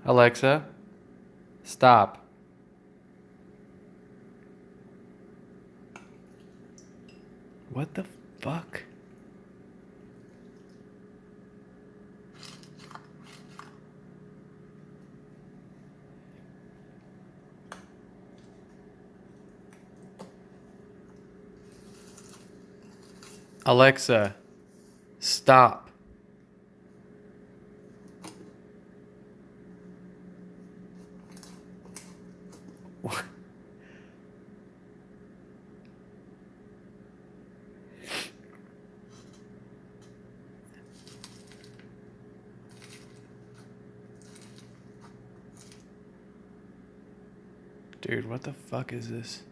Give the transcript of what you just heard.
Alexa, stop. What the fuck? Alexa, stop. What? Dude, what the fuck is this?